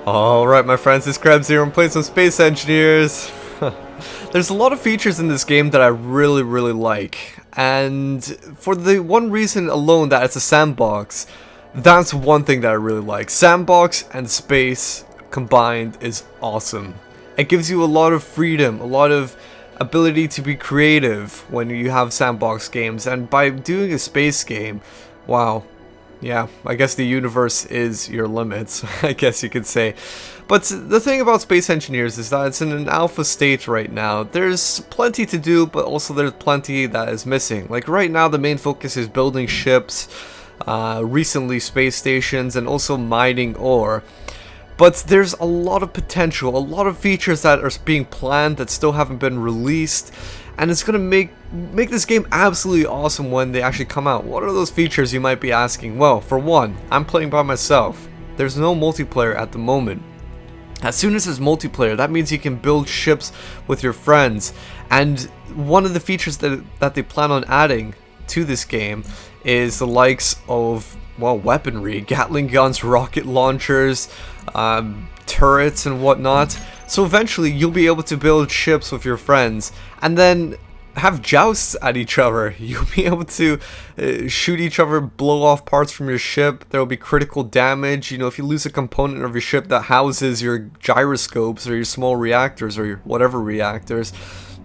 Alright my friends, it's Krebs here. I'm playing some Space Engineers. There's a lot of features in this game that I really like. And for the one reason alone that it's a sandbox, that's one thing that I really like. Sandbox and space combined is awesome. It gives you a lot of freedom, a lot of ability to be creative when you have sandbox games. And by doing a space game, wow. Yeah, I guess the universe is your limits, I guess you could say. But the thing about Space Engineers is that it's in an alpha state right now. There's plenty to do, but also there's plenty that is missing. Like right now, the main focus is building ships, recently space stations, and also mining ore. But there's a lot of potential, a lot of features that are being planned that still haven't been released. And it's gonna make this game absolutely awesome when they actually come out. What are those features, you might be asking? Well, for one, I'm playing by myself. There's no multiplayer at the moment. As soon as there's multiplayer, that means you can build ships with your friends. And one of the features that they plan on adding to this game is the likes of, well, weaponry, Gatling guns, rocket launchers, turrets and whatnot. So eventually you'll be able to build ships with your friends and then have jousts at each other. You'll be able to shoot each other, blow off parts from your ship. There will be critical damage. You know, if you lose a component of your ship that houses your gyroscopes or your small reactors or your whatever reactors,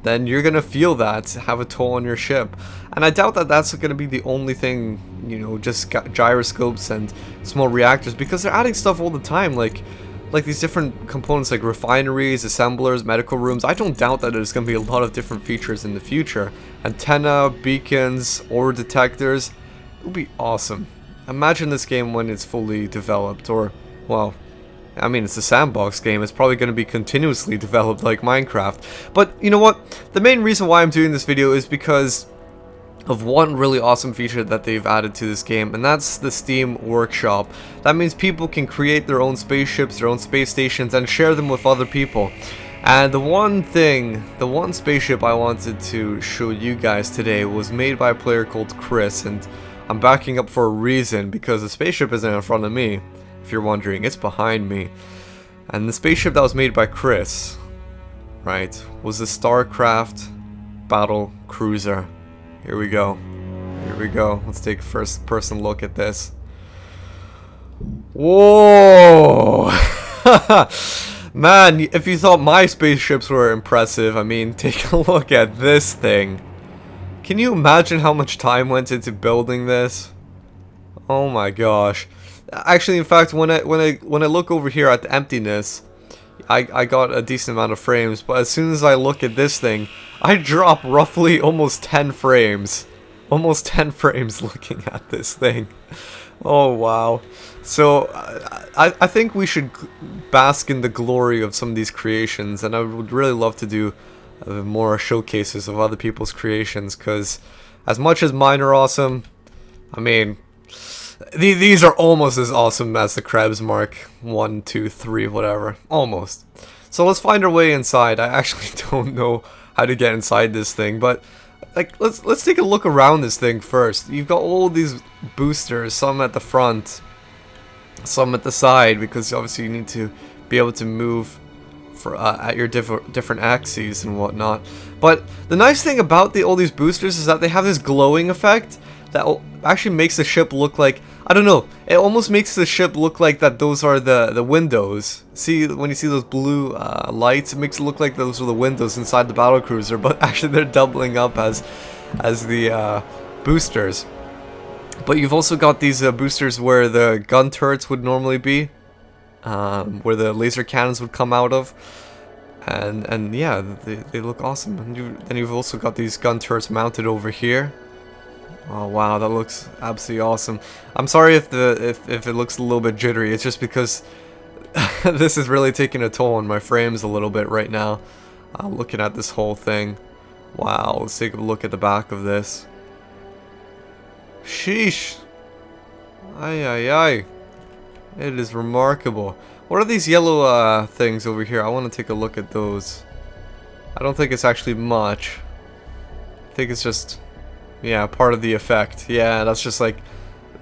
then you're gonna feel that have a toll on your ship. And I doubt that that's gonna be the only thing, you know, just gyroscopes and small reactors, because they're adding stuff all the time, like these different components like refineries, assemblers, medical rooms. I don't doubt that there's going to be a lot of different features in the future. Antenna, beacons, ore detectors. It would be awesome. Imagine this game when it's fully developed, or, well, I mean, it's a sandbox game. It's probably going to be continuously developed like Minecraft. But you know what? The main reason why I'm doing this video is because of one really awesome feature that they've added to this game, and that's the Steam Workshop. That means people can create their own spaceships, their own space stations, and share them with other people. And the one spaceship I wanted to show you guys today was made by a player called Kris, and I'm backing up for a reason, because the spaceship isn't in front of me, if you're wondering. It's behind me. And the spaceship that was made by Kris, right, was the StarCraft Battlecruiser. Here we go. Here we go. Let's take a first person look at this. Whoa! Man, if you thought my spaceships were impressive, I mean, take a look at this thing. Can you imagine how much time went into building this? Oh my gosh. Actually, in fact, when I look over here at the emptiness, I got a decent amount of frames, but as soon as I look at this thing, I drop roughly almost 10 frames. Almost 10 frames looking at this thing. Oh wow. So I think we should bask in the glory of some of these creations, and I would really love to do more showcases of other people's creations, because as much as mine are awesome, I mean, these are almost as awesome as the Krebs Mark 1, 2, 3, whatever. Almost. So let's find our way inside. I actually don't know how to get inside this thing, but like let's take a look around this thing first. You've got all these boosters, some at the front, some at the side, because obviously you need to be able to move for at your different axes and whatnot. But the nice thing about all these boosters is that they have this glowing effect that actually makes the ship look like, I don't know, it almost makes the ship look like that those are the windows. See, when you see those blue lights, it makes it look like those are the windows inside the battlecruiser, but actually they're doubling up as the boosters. But you've also got these boosters where the gun turrets would normally be, where the laser cannons would come out of. And yeah, they look awesome. And then you've also got these gun turrets mounted over here. Oh wow, that looks absolutely awesome. I'm sorry if it looks a little bit jittery. It's just because this is really taking a toll on my frames a little bit right now. Looking at this whole thing. Wow, let's take a look at the back of this. Sheesh. Ay ay ay. It is remarkable. What are these yellow things over here? I want to take a look at those. I don't think it's actually much. I think it's just, yeah, part of the effect. Yeah, that's just like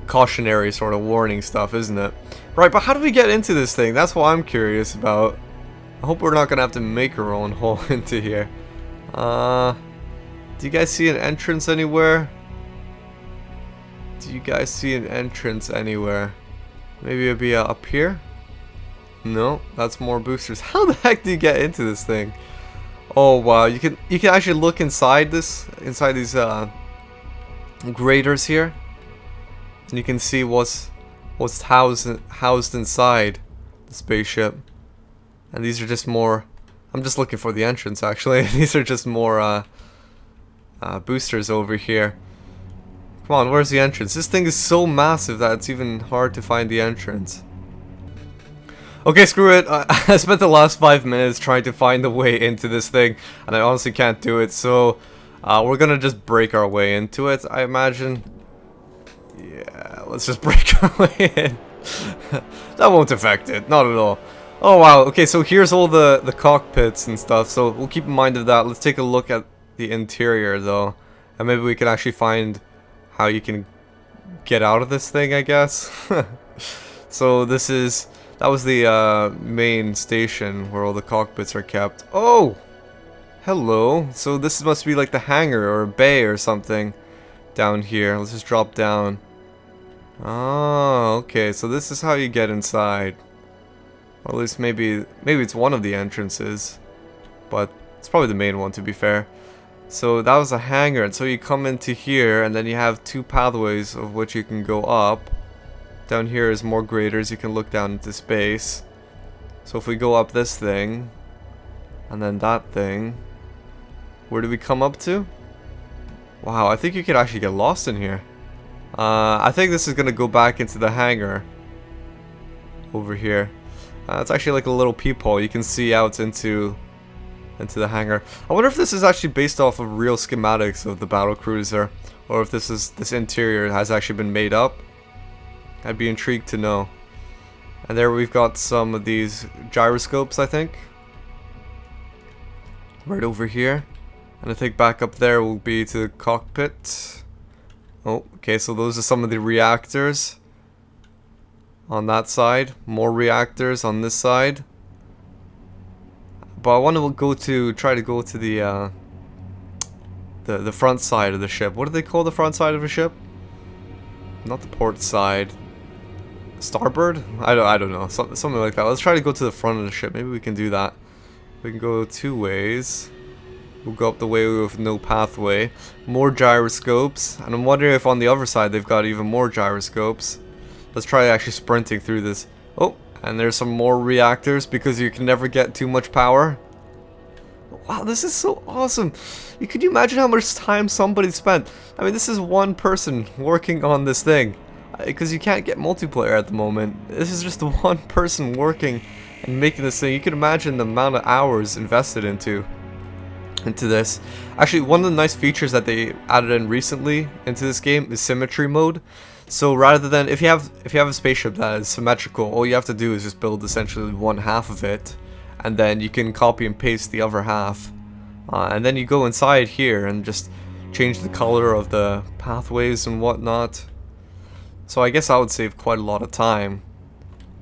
cautionary sort of warning stuff, isn't it? Right, but how do we get into this thing? That's what I'm curious about. I hope we're not gonna have to make our own hole into here. Do you guys see an entrance anywhere? Do you guys see an entrance anywhere? Maybe it'd be up here? No, that's more boosters. How the heck do you get into this thing? Oh wow, you can actually look inside these graters here, and you can see what's housed inside the spaceship. And these are just more. I'm just looking for the entrance actually. These are just more boosters over here. Come on, where's the entrance? This thing is so massive that it's even hard to find the entrance. Okay, screw it. I spent the last 5 minutes trying to find a way into this thing, and I honestly can't do it, so we're gonna just break our way into it, I imagine. Yeah, let's just break our way in. That won't affect it, not at all. Oh wow, okay, so here's all the cockpits and stuff, so we'll keep in mind of that. Let's take a look at the interior though, and maybe we can actually find how you can get out of this thing, I guess. So that was the main station where all the cockpits are kept. Oh! Hello. So this must be like the hangar or a bay or something down here. Let's just drop down. Oh, okay. So this is how you get inside. Or at least maybe it's one of the entrances. But it's probably the main one, to be fair. So that was a hangar. And so you come into here and then you have two pathways of which you can go up. Down here is more graters, you can look down into space. So if we go up this thing, and then that thing, where do we come up to? Wow, I think you could actually get lost in here. I think this is going to go back into the hangar. Over here. It's actually like a little peephole, you can see out into the hangar. I wonder if this is actually based off of real schematics of the Battlecruiser, or if this interior has actually been made up. I'd be intrigued to know. And there we've got some of these gyroscopes, I think. Right over here. And I think back up there will be to the cockpit. Oh, okay, so those are some of the reactors. On that side. More reactors on this side. But I want to try to go to the front side of the ship. What do they call the front side of a ship? Not the port side. Starboard? I don't know. Something like that. Let's try to go to the front of the ship. Maybe we can do that. We can go two ways. We'll go up the way with no pathway. More gyroscopes. And I'm wondering if on the other side they've got even more gyroscopes. Let's try actually sprinting through this. Oh, and there's some more reactors because you can never get too much power. Wow, this is so awesome. Could you imagine how much time somebody spent? I mean, this is one person working on this thing. Because you can't get multiplayer at the moment. This is just one person working and making this thing. You can imagine the amount of hours invested into this. Actually, one of the nice features that they added in recently into this game is symmetry mode. So rather than if you have a spaceship that is symmetrical, all you have to do is just build essentially one half of it, and then you can copy and paste the other half, and then you go inside here and just change the color of the pathways and whatnot. So I guess I would save quite a lot of time,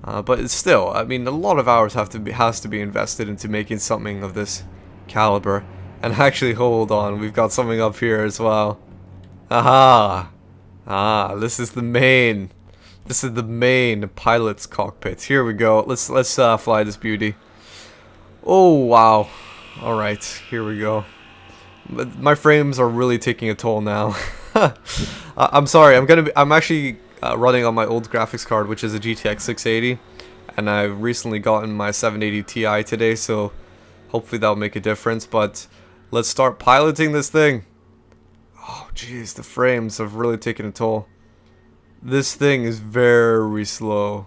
but it's still, I mean, a lot of hours has to be invested into making something of this caliber. And actually, hold on, we've got something up here as well. Aha! This is the main pilot's cockpit. Here we go. Let's fly this beauty. Oh wow! All right, here we go. My frames are really taking a toll now. I'm sorry. I'm actually running on my old graphics card, which is a GTX 680, and I've recently gotten my 780 Ti today, so hopefully that'll make a difference. But let's start piloting this thing. Oh jeez, the frames have really taken a toll. This thing is very slow.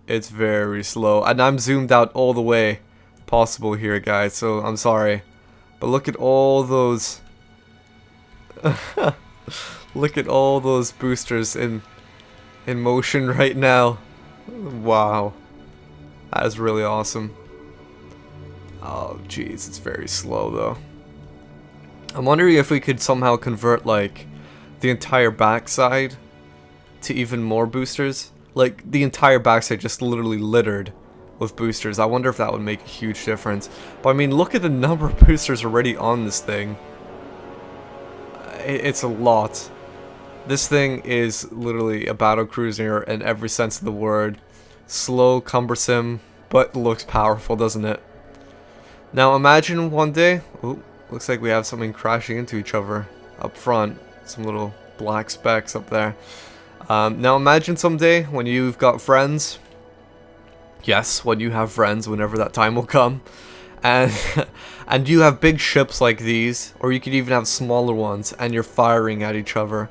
It's very slow, and I'm zoomed out all the way possible here, guys, so I'm sorry. But look at all those look at all those boosters in motion right now. Wow. That is really awesome. Oh jeez, it's very slow though. I'm wondering if we could somehow convert like the entire backside to even more boosters. Like, the entire backside just literally littered with boosters. I wonder if that would make a huge difference. But I mean, look at the number of boosters already on this thing. It's a lot. This thing is literally a battlecruiser in every sense of the word. Slow, cumbersome, but looks powerful, doesn't it? Now imagine one day... Ooh, looks like we have something crashing into each other up front. Some little black specks up there. Now imagine someday when you've got friends. Yes, when you have friends, whenever that time will come. And and you have big ships like these, or you could even have smaller ones, and you're firing at each other.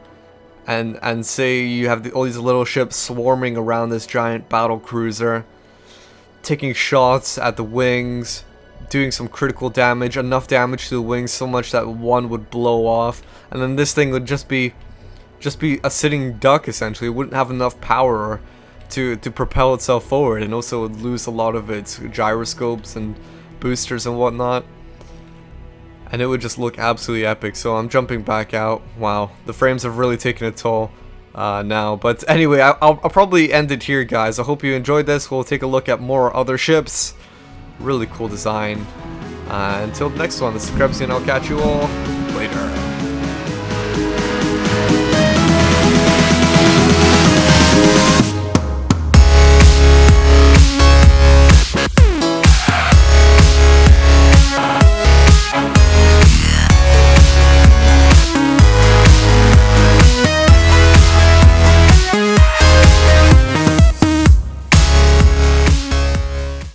And say you have all these little ships swarming around this giant battle cruiser, taking shots at the wings, doing some critical damage, enough damage to the wings so much that one would blow off, and then this thing would just be a sitting duck essentially. It wouldn't have enough power to propel itself forward, and also would lose a lot of its gyroscopes and boosters and whatnot. And it would just look absolutely epic. So I'm jumping back out. Wow, the frames have really taken a toll now. But anyway, I'll probably end it here, guys. I hope you enjoyed this. We'll take a look at more other ships. Really cool design. Until the next one, this is Kris, and I'll catch you all